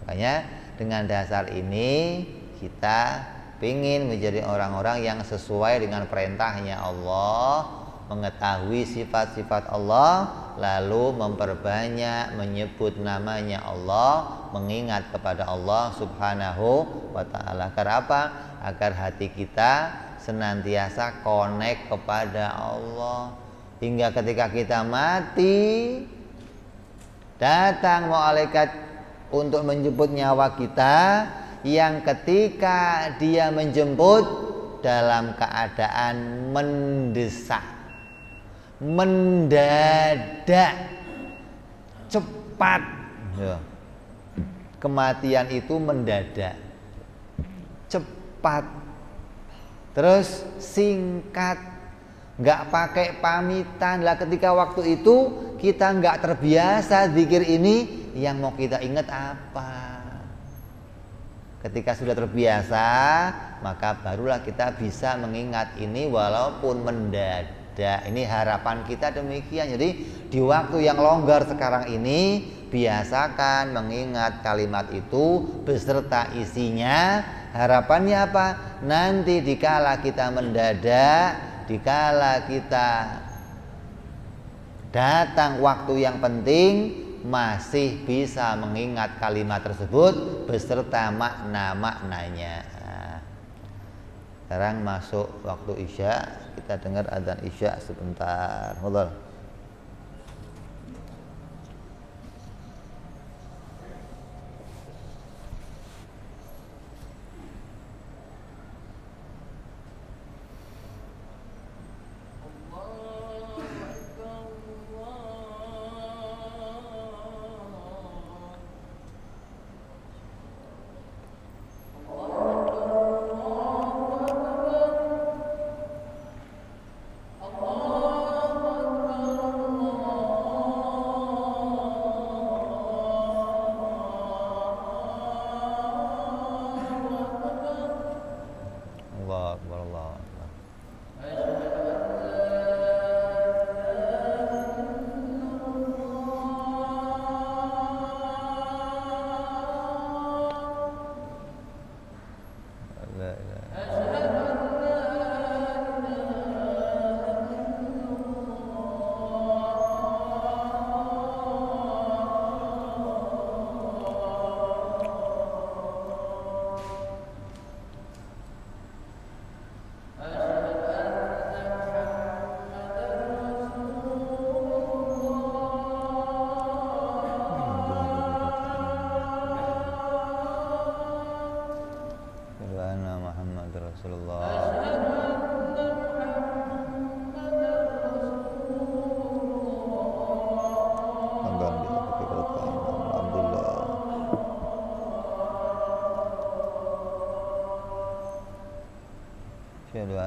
Makanya dengan dasar ini kita ingin menjadi orang-orang yang sesuai dengan perintahnya Allah, mengetahui sifat-sifat Allah, lalu memperbanyak menyebut namanya Allah, mengingat kepada Allah Subhanahu wa ta'ala. Agar apa? Agar hati kita senantiasa connect kepada Allah, hingga ketika kita mati datang malaikat untuk menjemput nyawa kita, yang ketika dia menjemput dalam keadaan mendesak, mendadak, cepat. Kematian itu mendadak, cepat, terus singkat, nggak pakai pamitan. Lah ketika waktu itu kita nggak terbiasa zikir ini, yang mau kita ingat apa? Ketika sudah terbiasa, maka barulah kita bisa mengingat ini walaupun mendadak. Ini harapan kita demikian. Jadi di waktu yang longgar sekarang ini, biasakan mengingat kalimat itu beserta isinya. Harapannya apa? Nanti dikala kita mendadak, dikala kita datang waktu yang penting, masih bisa mengingat kalimat tersebut beserta makna-maknanya. Sekarang masuk waktu Isya, kita dengar adzan Isya sebentar. Mulai.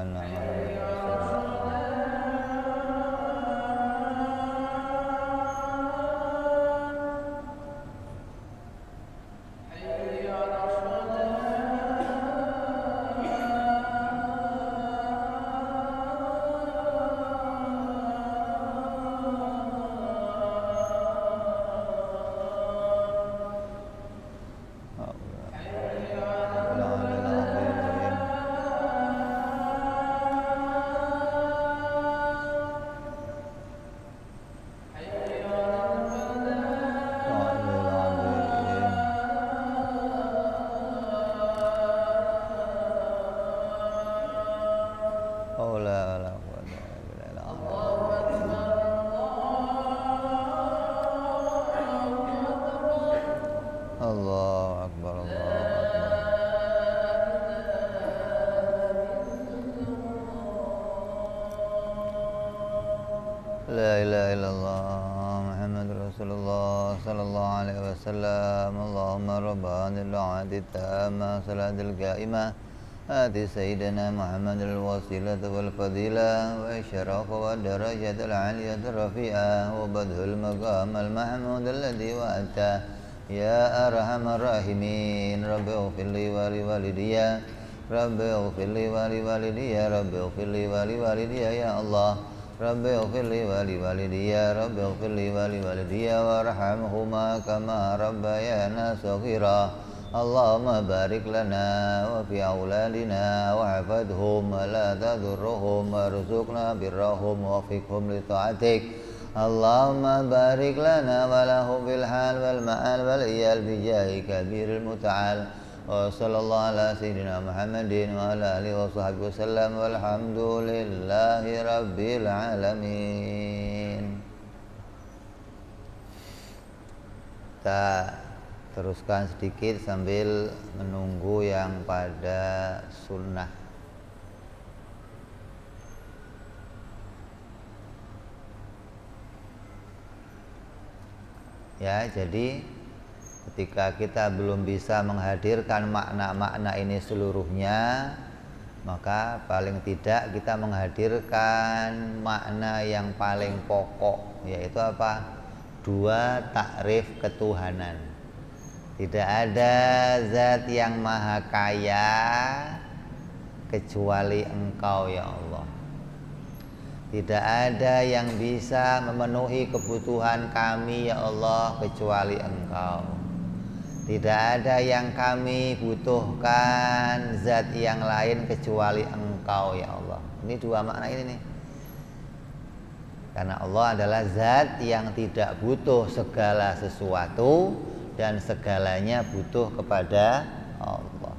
anna Muhammadar Rasulullah. Allahu Akbar, Allahu Akbar. La ilaha illallah Muhammadur Rasulullah sallallahu alaihi wasallam. Allahumma rabba hadhil da'wati tamma salatil qa'imah ati sayyidina Muhammadil wasilata wal fadilah wa syarafa wa darajatal aliyata rafi'ah wa badhul maqamal mahmud alladhi wa'ata ya arhamar rahimin. Rabbi ighfirli wa li walidayya, Rabbi ighfirli wa li walidayya, Rabbi ighfirli wa li walidayya ya Allah. Rabbi ighfirli wa li walidayya, Rabbi ighfirli wa li walidayya warhamhuma kama rabbayana shaghira. Allahumma barik lana wa fi auladina wa hafadhum wa la tadurruhum warzuqna birrahum wa fiqhum li ta'atik. Allahumma barik lana wa lahum fil hal wal ma'al wal iyal bijahi kabiril muta'al. Wa sallallahu ala sayyidina Muhammadin wa ala alihi wa sahbihi wasallam walhamdulillahi rabbil alamin. Kita teruskan sedikit sambil menunggu yang pada sunnah. Ya, jadi ketika kita belum bisa menghadirkan makna-makna ini seluruhnya, maka paling tidak kita menghadirkan makna yang paling pokok, yaitu apa? Dua takrif ketuhanan. Tidak ada zat yang maha kaya kecuali Engkau ya Allah. Tidak ada yang bisa memenuhi kebutuhan kami ya Allah kecuali Engkau. Tidak ada yang kami butuhkan zat yang lain kecuali Engkau ya Allah. Ini dua makna ini nih. Karena Allah adalah zat yang tidak butuh segala sesuatu dan segalanya butuh kepada Allah.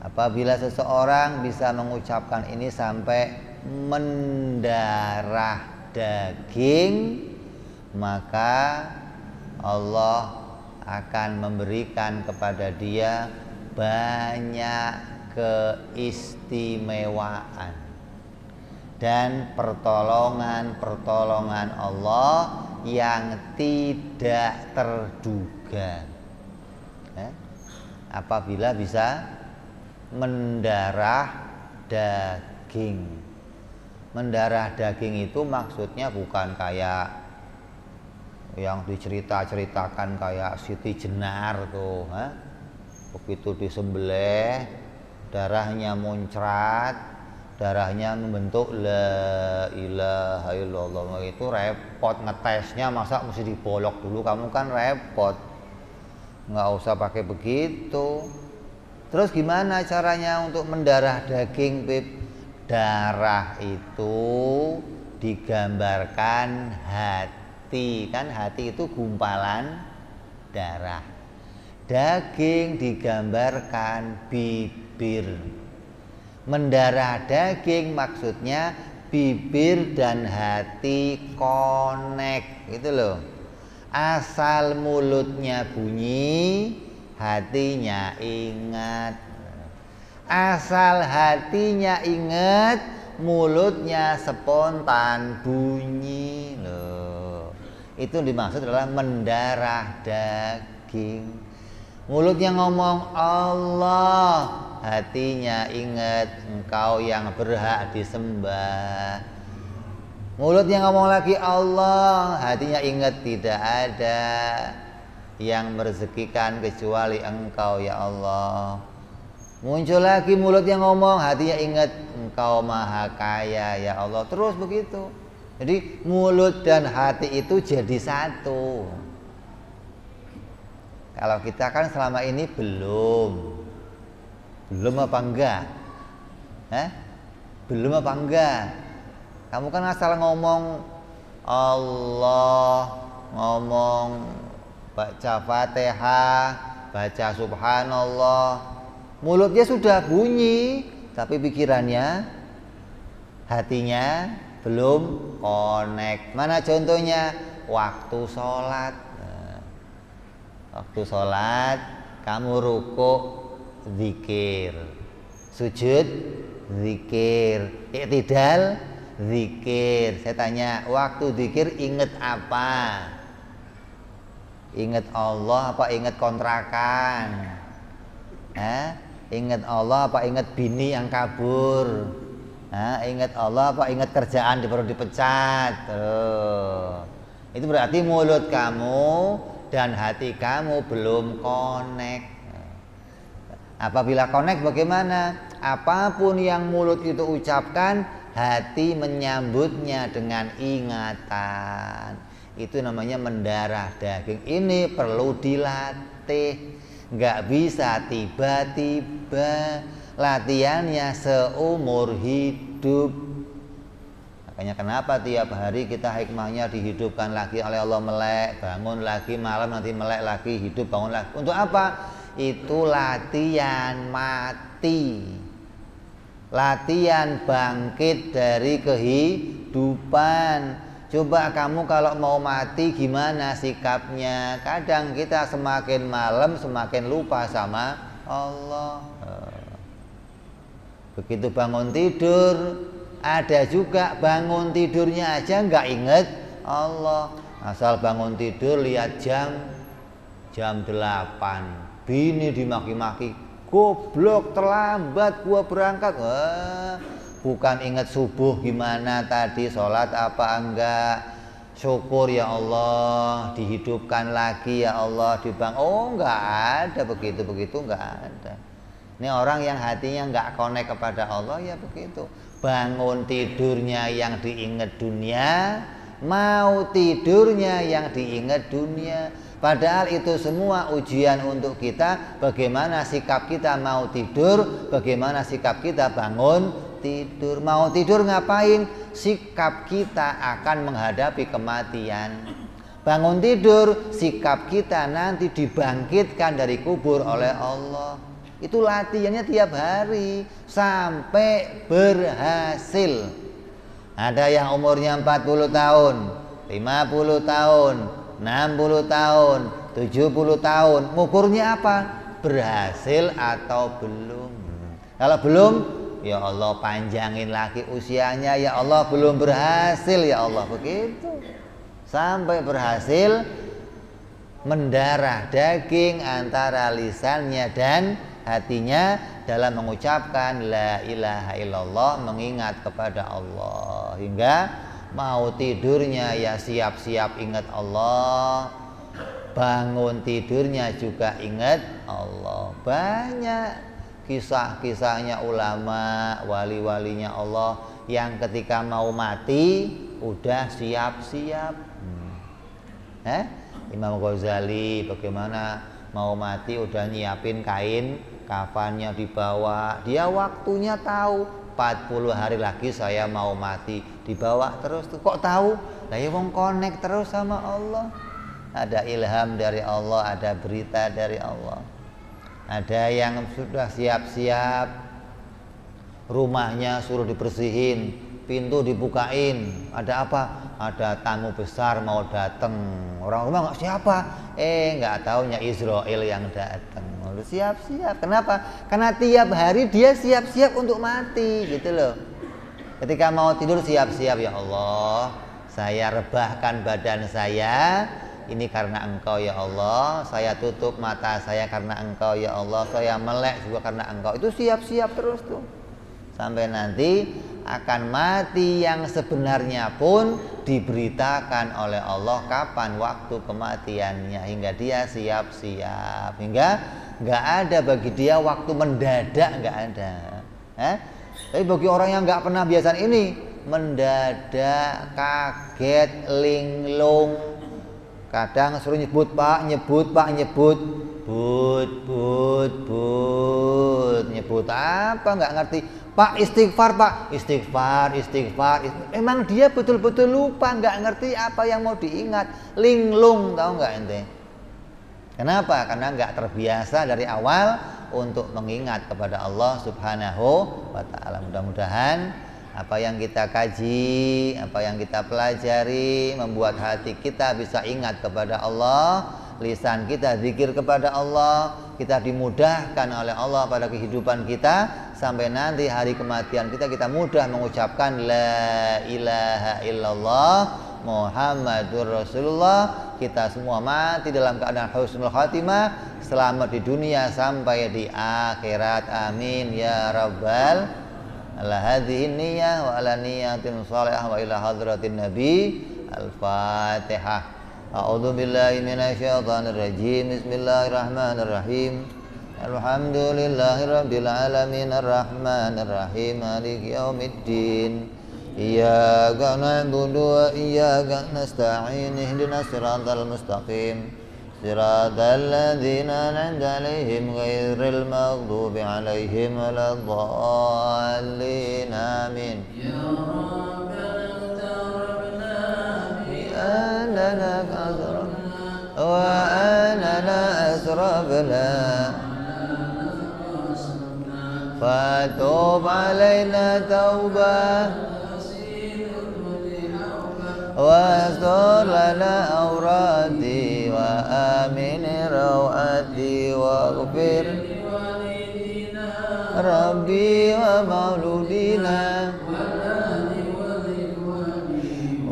Apabila seseorang bisa mengucapkan ini sampai mendarah daging, maka Allah akan memberikan kepada dia banyak keistimewaan dan pertolongan Allah yang tidak terduga. Apabila bisa mendarah daging. Mendarah daging itu maksudnya bukan kayak yang diceritakan kayak Siti Jenar tuh, begitu disembelih darahnya muncrat, darahnya membentuk la ilaha illallah. Itu repot ngetesnya, masa mesti dibolok dulu, kamu kan repot, nggak usah pakai begitu. Terus gimana caranya untuk mendarah daging, Bib? Darah itu digambarkan hati, kan hati itu gumpalan darah. Daging digambarkan bibir. Mendarah daging maksudnya bibir dan hati connect, gitu loh. Asal mulutnya bunyi, hatinya ingat. Asal hatinya ingat, mulutnya spontan bunyi loh. Itu dimaksud adalah mendarah daging. Mulutnya ngomong Allah, hatinya ingat engkau yang berhak disembah. Mulutnya ngomong lagi Allah, hatinya ingat tidak ada yang merezekikan kecuali engkau ya Allah. Muncul lagi mulutnya ngomong, hatinya ingat engkau maha kaya ya Allah. Terus begitu. Jadi mulut dan hati itu jadi satu. Kalau kita kan selama ini belum apa enggak? Belum apa enggak? Kamu kan asal ngomong Allah, ngomong baca Fatihah, baca Subhanallah, mulutnya sudah bunyi, tapi pikirannya, hatinya belum connect. Mana contohnya? Waktu sholat. Waktu sholat kamu rukuk zikir, sujud zikir, i'tidal zikir. Saya tanya, waktu zikir inget apa? Inget Allah apa inget kontrakan? Inget Allah apa inget bini yang kabur? Inget Allah apa inget kerjaan baru dipecat? Itu berarti mulut kamu dan hati kamu belum connect. Apabila connect bagaimana? Apapun yang mulut itu ucapkan, hati menyambutnya dengan ingatan. Itu namanya mendarah daging. Ini perlu dilatih. Nggak bisa tiba-tiba. Latihannya seumur hidup. Makanya kenapa tiap hari kita hikmahnya dihidupkan lagi oleh Allah, melek, bangun lagi, malam nanti melek lagi, hidup, bangun lagi. Untuk apa? Itu latihan mati. Latihan bangkit dari kehidupan. Coba kamu kalau mau mati gimana sikapnya? Kadang kita semakin malam semakin lupa sama Allah. Begitu bangun tidur, ada juga bangun tidurnya aja nggak inget Allah. Asal bangun tidur lihat jam 8. Bini dimaki-maki, goblok terlambat gua berangkat. Bukan inget subuh gimana tadi, sholat apa enggak. Syukur ya Allah, dihidupkan lagi ya Allah, Oh nggak ada begitu nggak ada. Ini orang yang hatinya nggak connect kepada Allah ya begitu. Bangun tidurnya yang diingat dunia, mau tidurnya yang diingat dunia. Padahal itu semua ujian untuk kita. Bagaimana sikap kita mau tidur, bagaimana sikap kita bangun tidur. Mau tidur ngapain? Sikap kita akan menghadapi kematian. Bangun tidur, sikap kita nanti dibangkitkan dari kubur oleh Allah. Itu latihannya tiap hari sampai berhasil. Ada yang umurnya 40 tahun, 50 tahun, 60 tahun, 70 tahun. Ngukurnya apa? Berhasil atau belum? Kalau belum, ya Allah panjangin lagi usianya. Ya Allah belum berhasil, ya Allah begitu. Sampai berhasil mendarah daging antara lisannya dan hatinya dalam mengucapkan la ilaha illallah, mengingat kepada Allah. Hingga mau tidurnya ya siap-siap ingat Allah, bangun tidurnya juga ingat Allah. Banyak kisah-kisahnya ulama, wali-walinya Allah yang ketika mau mati udah siap-siap. Imam Ghazali bagaimana mau mati udah nyiapin kain kafannya dibawa. Dia waktunya tahu 40 hari lagi saya mau mati, dibawa terus tuh. Kok tahu? Lah ya wong connect terus sama Allah. Ada ilham dari Allah, ada berita dari Allah. Ada yang sudah siap-siap, rumahnya suruh dibersihin, pintu dibukain. Ada apa? Ada tamu besar mau datang. Orang rumah nggak siapa? Nggak taunya Israel yang datang. Siap-siap. Kenapa? Karena tiap hari dia siap-siap untuk mati, gitu loh. Ketika mau tidur siap-siap, ya Allah, saya rebahkan badan saya ini karena Engkau ya Allah, saya tutup mata saya karena Engkau ya Allah, saya melek juga karena Engkau. Itu siap-siap terus tuh. Sampai nanti akan mati yang sebenarnya pun diberitakan oleh Allah kapan waktu kematiannya, hingga dia siap-siap, hingga nggak ada bagi dia waktu mendadak, nggak ada. Tapi bagi orang yang nggak pernah biasa ini, mendadak, kaget, linglung, kadang suruh nyebut pak, nyebut, nyebut apa nggak ngerti. Pak istighfar, Pak istighfar. Emang dia betul-betul lupa, nggak ngerti apa yang mau diingat, linglung, tahu nggak ente? Kenapa? Karena nggak terbiasa dari awal untuk mengingat kepada Allah Subhanahu wa Ta'ala. Mudah-mudahan apa yang kita kaji, apa yang kita pelajari membuat hati kita bisa ingat kepada Allah, lisan kita zikir kepada Allah, kita dimudahkan oleh Allah pada kehidupan kita, sampai nanti hari kematian kita mudah mengucapkan la ilaha illallah Muhammadur Rasulullah. Kita semua mati dalam keadaan husnul khatimah, selamat di dunia sampai di akhirat. Amin ya rabbal ala hadhihi niyyah wa ala niyatin shalihah wa ila hadratin nabi. Al-Fatihah. A'udzu billahi minasyaitonir rajim. Bismillahirrahmanirrahim. Alhamdulillahirabbil alamin arrahmanir rahim maliki yaumiddin. Iyyaka na'budu wa iyyaka nasta'in. Ihdinas siratal mustaqim. Siratal ladzina an'amta 'alaihim ghairil maghdubi 'alaihim waladdallin. Amin. Ya أننا أسرفنا وأننا أسرفنا فتوب علينا توبة واستر لنا أوراتي وآمن روآتي واغفر ربي ومولودينا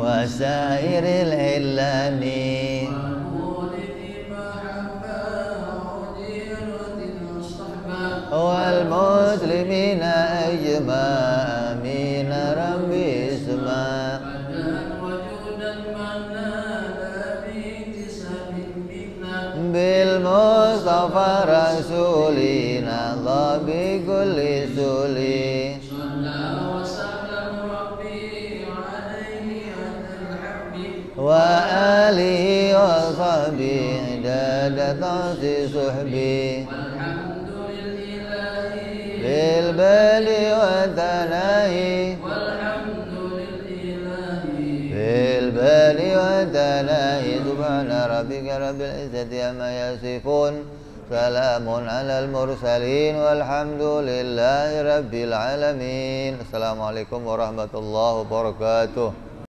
وسائر العلان والمسلمين أجمعين ربي اسمع بالمصطفى رسولنا الله بكل سولي wa alihi wa sahbihi dada tasi suhbi lil bali wa tanahi lil bali wa tanahi subhana rabbika rabbil izzati amma yasifun salamun alal mursalin walhamdulillahi rabbil alamin. Assalamualaikum warahmatullahi wabarakatuh.